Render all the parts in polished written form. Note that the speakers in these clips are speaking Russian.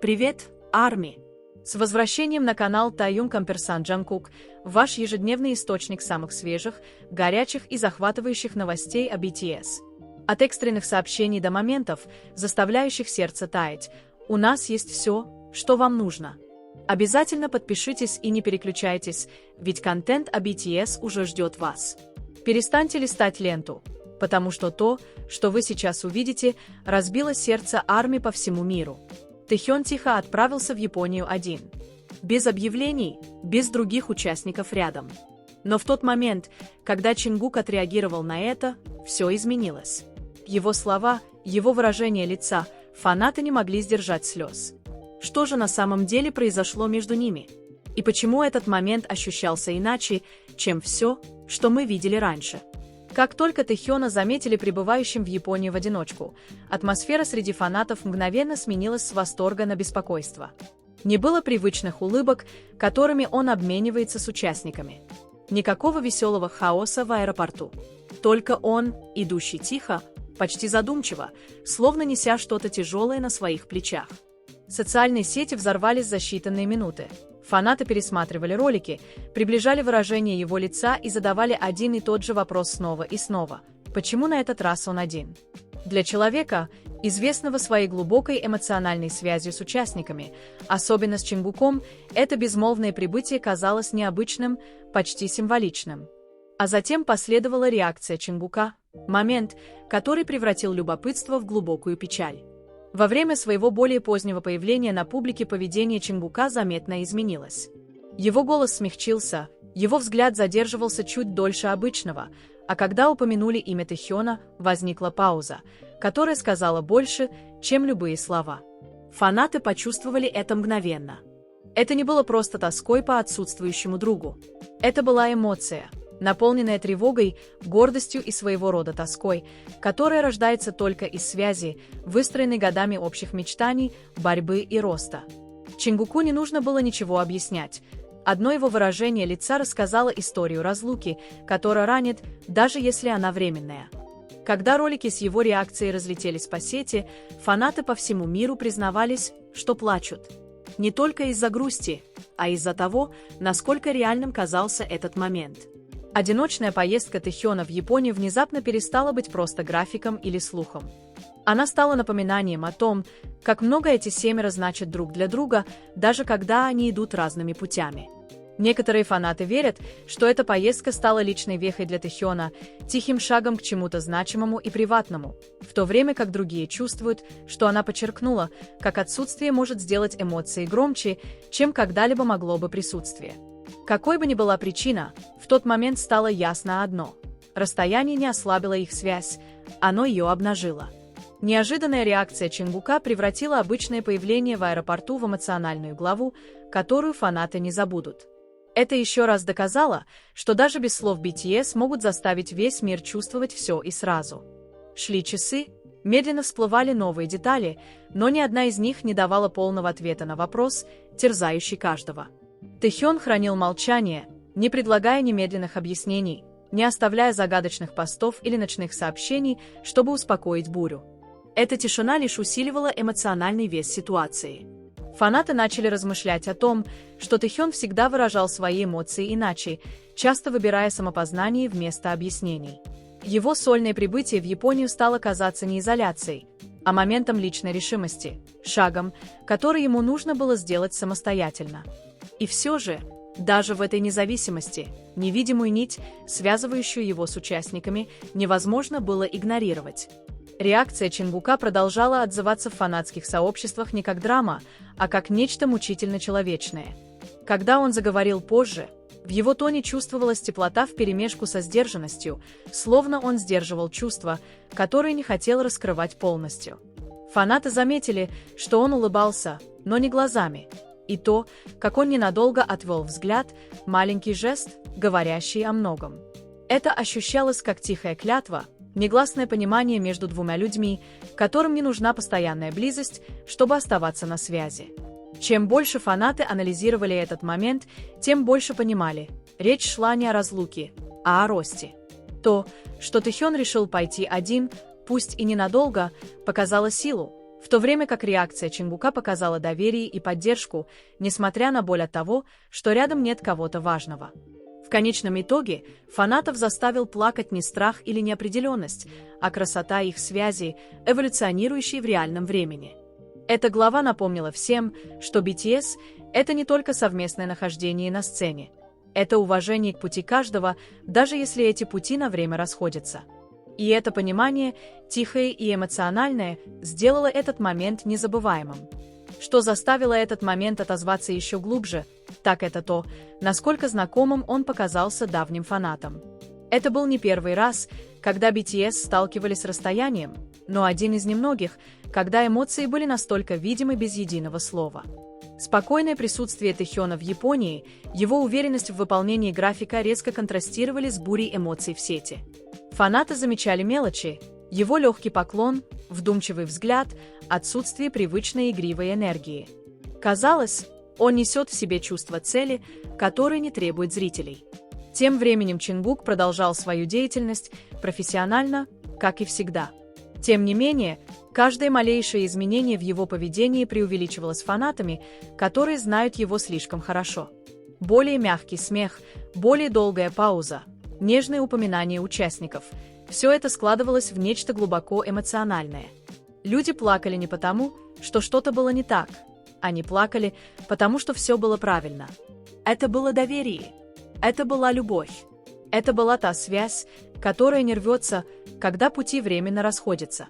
Привет, Арми! С возвращением на канал Taeyong Комперсан Джангкук, ваш ежедневный источник самых свежих, горячих и захватывающих новостей о BTS. От экстренных сообщений до моментов, заставляющих сердце таять, у нас есть все, что вам нужно. Обязательно подпишитесь и не переключайтесь, ведь контент о BTS уже ждет вас. Перестаньте листать ленту, потому что то, что вы сейчас увидите, разбило сердце армии по всему миру. Тэхён тихо отправился в Японию один. Без объявлений, без других участников рядом. Но в тот момент, когда Чингук отреагировал на это, все изменилось. Его слова, его выражение лица, фанаты не могли сдержать слез. Что же на самом деле произошло между ними? И почему этот момент ощущался иначе, чем все, что мы видели раньше? Как только Тэхёна заметили пребывающим в Японии в одиночку, атмосфера среди фанатов мгновенно сменилась с восторга на беспокойство. Не было привычных улыбок, которыми он обменивается с участниками. Никакого веселого хаоса в аэропорту. Только он, идущий тихо, почти задумчиво, словно неся что-то тяжелое на своих плечах. Социальные сети взорвались за считанные минуты. Фанаты пересматривали ролики, приближали выражение его лица и задавали один и тот же вопрос снова и снова. Почему на этот раз он один? Для человека, известного своей глубокой эмоциональной связью с участниками, особенно с Чингуком, это безмолвное прибытие казалось необычным, почти символичным. А затем последовала реакция Чингука, момент, который превратил любопытство в глубокую печаль. Во время своего более позднего появления на публике поведение Чингука заметно изменилось. Его голос смягчился, его взгляд задерживался чуть дольше обычного, а когда упомянули имя Тэхёна, возникла пауза, которая сказала больше, чем любые слова. Фанаты почувствовали это мгновенно. Это не было просто тоской по отсутствующему другу. Это была эмоция, наполненная тревогой, гордостью и своего рода тоской, которая рождается только из связи, выстроенной годами общих мечтаний, борьбы и роста. Чингуку не нужно было ничего объяснять. Одно его выражение лица рассказало историю разлуки, которая ранит, даже если она временная. Когда ролики с его реакцией разлетелись по сети, фанаты по всему миру признавались, что плачут. Не только из-за грусти, а из-за того, насколько реальным казался этот момент. Одиночная поездка Тэхёна в Японию внезапно перестала быть просто графиком или слухом. Она стала напоминанием о том, как много эти семеро значат друг для друга, даже когда они идут разными путями. Некоторые фанаты верят, что эта поездка стала личной вехой для Тэхёна, тихим шагом к чему-то значимому и приватному, в то время как другие чувствуют, что она подчеркнула, как отсутствие может сделать эмоции громче, чем когда-либо могло бы присутствие. Какой бы ни была причина, в тот момент стало ясно одно. Расстояние не ослабило их связь, оно ее обнажило. Неожиданная реакция Чингука превратила обычное появление в аэропорту в эмоциональную главу, которую фанаты не забудут. Это еще раз доказало, что даже без слов BTS могут заставить весь мир чувствовать все и сразу. Шли часы, медленно всплывали новые детали, но ни одна из них не давала полного ответа на вопрос, терзающий каждого. Тэхён хранил молчание, не предлагая немедленных объяснений, не оставляя загадочных постов или ночных сообщений, чтобы успокоить бурю. Эта тишина лишь усиливала эмоциональный вес ситуации. Фанаты начали размышлять о том, что Тэхён всегда выражал свои эмоции иначе, часто выбирая самопознание вместо объяснений. Его сольное прибытие в Японию стало казаться не изоляцией, а моментом личной решимости, шагом, который ему нужно было сделать самостоятельно. И все же, даже в этой независимости, невидимую нить, связывающую его с участниками, невозможно было игнорировать. Реакция Чингука продолжала отзываться в фанатских сообществах не как драма, а как нечто мучительно-человечное. Когда он заговорил позже, в его тоне чувствовалась теплота вперемешку со сдержанностью, словно он сдерживал чувства, которые не хотел раскрывать полностью. Фанаты заметили, что он улыбался, но не глазами. И то, как он ненадолго отвел взгляд, маленький жест, говорящий о многом. Это ощущалось как тихая клятва, негласное понимание между двумя людьми, которым не нужна постоянная близость, чтобы оставаться на связи. Чем больше фанаты анализировали этот момент, тем больше понимали, речь шла не о разлуке, а о росте. То, что Тэхён решил пойти один, пусть и ненадолго, показало силу, В то время как реакция Чингука показала доверие и поддержку, несмотря на боль от того, что рядом нет кого-то важного. В конечном итоге фанатов заставил плакать не страх или неопределенность, а красота их связи, эволюционирующей в реальном времени. Эта глава напомнила всем, что BTS — это не только совместное нахождение на сцене. Это уважение к пути каждого, даже если эти пути на время расходятся. И это понимание, тихое и эмоциональное, сделало этот момент незабываемым. Что заставило этот момент отозваться еще глубже, так это то, насколько знакомым он показался давним фанатам. Это был не первый раз, когда BTS сталкивались с расстоянием, но один из немногих, когда эмоции были настолько видимы без единого слова. Спокойное присутствие Тэхёна в Японии, его уверенность в выполнении графика резко контрастировали с бурей эмоций в сети. Фанаты замечали мелочи, его легкий поклон, вдумчивый взгляд, отсутствие привычной игривой энергии. Казалось, он несет в себе чувство цели, которое не требует зрителей. Тем временем Чингук продолжал свою деятельность профессионально, как и всегда. Тем не менее, каждое малейшее изменение в его поведении преувеличивалось фанатами, которые знают его слишком хорошо. Более мягкий смех, более долгая пауза, нежные упоминания участников – все это складывалось в нечто глубоко эмоциональное. Люди плакали не потому, что что-то было не так. Они плакали, потому что все было правильно. Это было доверие. Это была любовь. Это была та связь, которая не рвется, когда пути временно расходятся.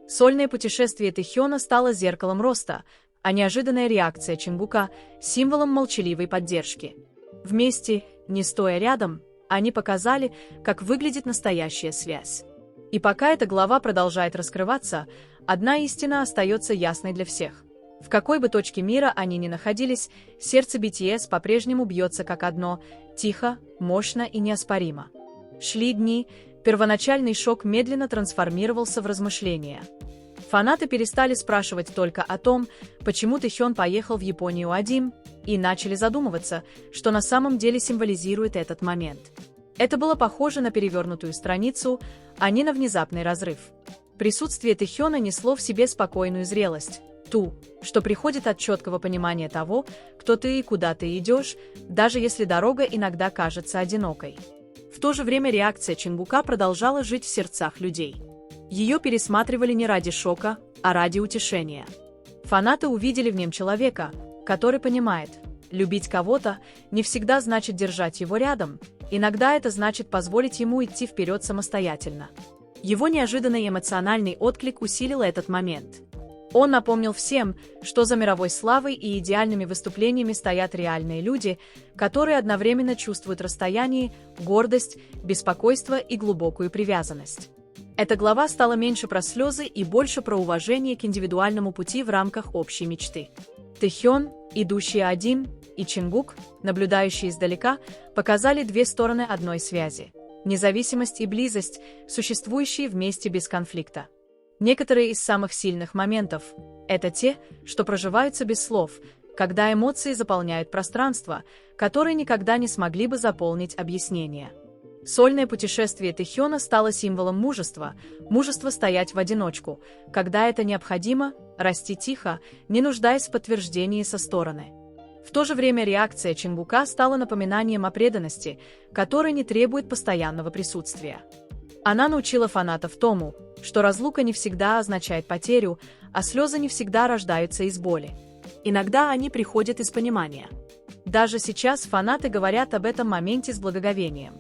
Сольное путешествие Тэхёна стало зеркалом роста, а неожиданная реакция Чингука – символом молчаливой поддержки. Вместе, не стоя рядом, они показали, как выглядит настоящая связь. И пока эта глава продолжает раскрываться, одна истина остается ясной для всех. В какой бы точке мира они ни находились, сердце BTS по-прежнему бьется как одно, тихо, мощно и неоспоримо. Шли дни, первоначальный шок медленно трансформировался в размышления. Фанаты перестали спрашивать только о том, почему Тэхён поехал в Японию один, и начали задумываться, что на самом деле символизирует этот момент. Это было похоже на перевернутую страницу, а не на внезапный разрыв. Присутствие Тэхёна несло в себе спокойную зрелость, ту, что приходит от четкого понимания того, кто ты и куда ты идешь, даже если дорога иногда кажется одинокой. В то же время реакция Чингука продолжала жить в сердцах людей. Ее пересматривали не ради шока, а ради утешения. Фанаты увидели в нем человека, который понимает, любить кого-то не всегда значит держать его рядом, иногда это значит позволить ему идти вперед самостоятельно. Его неожиданный эмоциональный отклик усилил этот момент. Он напомнил всем, что за мировой славой и идеальными выступлениями стоят реальные люди, которые одновременно чувствуют расстояние, гордость, беспокойство и глубокую привязанность. Эта глава стала меньше про слезы и больше про уважение к индивидуальному пути в рамках общей мечты. Тэхён, идущий один, и Чингук, наблюдающий издалека, показали две стороны одной связи – независимость и близость, существующие вместе без конфликта. Некоторые из самых сильных моментов – это те, что проживаются без слов, когда эмоции заполняют пространство, которое никогда не смогли бы заполнить объяснения. Сольное путешествие Тэхёна стало символом мужества, мужества стоять в одиночку, когда это необходимо, расти тихо, не нуждаясь в подтверждении со стороны. В то же время реакция Чингука стала напоминанием о преданности, которая не требует постоянного присутствия. Она научила фанатов тому, что разлука не всегда означает потерю, а слезы не всегда рождаются из боли. Иногда они приходят из понимания. Даже сейчас фанаты говорят об этом моменте с благоговением.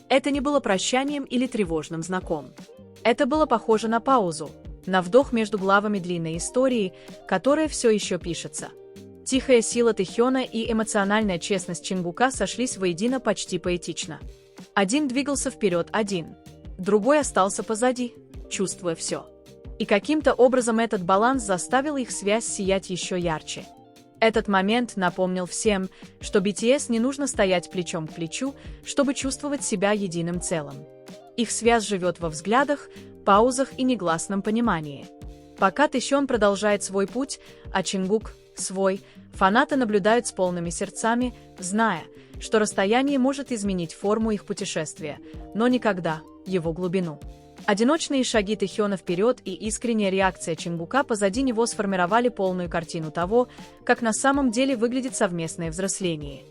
Это не было прощанием или тревожным знаком. Это было похоже на паузу, на вдох между главами длинной истории, которая все еще пишется. Тихая сила Тэхёна и эмоциональная честность Чингука сошлись воедино почти поэтично. Один двигался вперед один, другой остался позади, чувствуя все. И каким-то образом этот баланс заставил их связь сиять еще ярче. Этот момент напомнил всем, что BTS не нужно стоять плечом к плечу, чтобы чувствовать себя единым целым. Их связь живет во взглядах, паузах и негласном понимании. Пока Тэхён продолжает свой путь, а Чингук – свой, фанаты наблюдают с полными сердцами, зная, что расстояние может изменить форму их путешествия, но никогда его глубину. Одиночные шаги Тэхёна вперед и искренняя реакция Чингука позади него сформировали полную картину того, как на самом деле выглядит совместное взросление.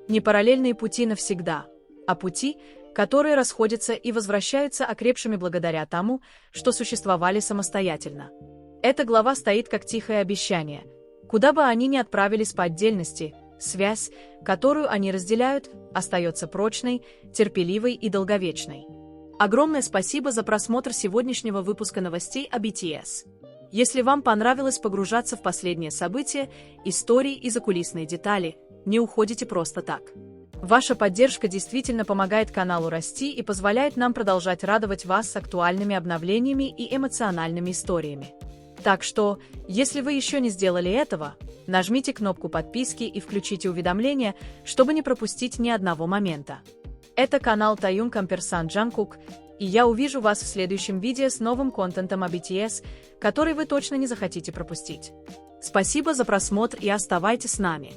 Не параллельные пути навсегда, а пути, которые расходятся и возвращаются окрепшими благодаря тому, что существовали самостоятельно. Эта глава стоит как тихое обещание. Куда бы они ни отправились по отдельности, связь, которую они разделяют, остается прочной, терпеливой и долговечной. Огромное спасибо за просмотр сегодняшнего выпуска новостей о BTS. Если вам понравилось погружаться в последние события, истории и закулисные детали, не уходите просто так. Ваша поддержка действительно помогает каналу расти и позволяет нам продолжать радовать вас актуальными обновлениями и эмоциональными историями. Так что, если вы еще не сделали этого, нажмите кнопку подписки и включите уведомления, чтобы не пропустить ни одного момента. Это канал Таюн Камперсан Джангкук, и я увижу вас в следующем видео с новым контентом о BTS, который вы точно не захотите пропустить. Спасибо за просмотр и оставайтесь с нами.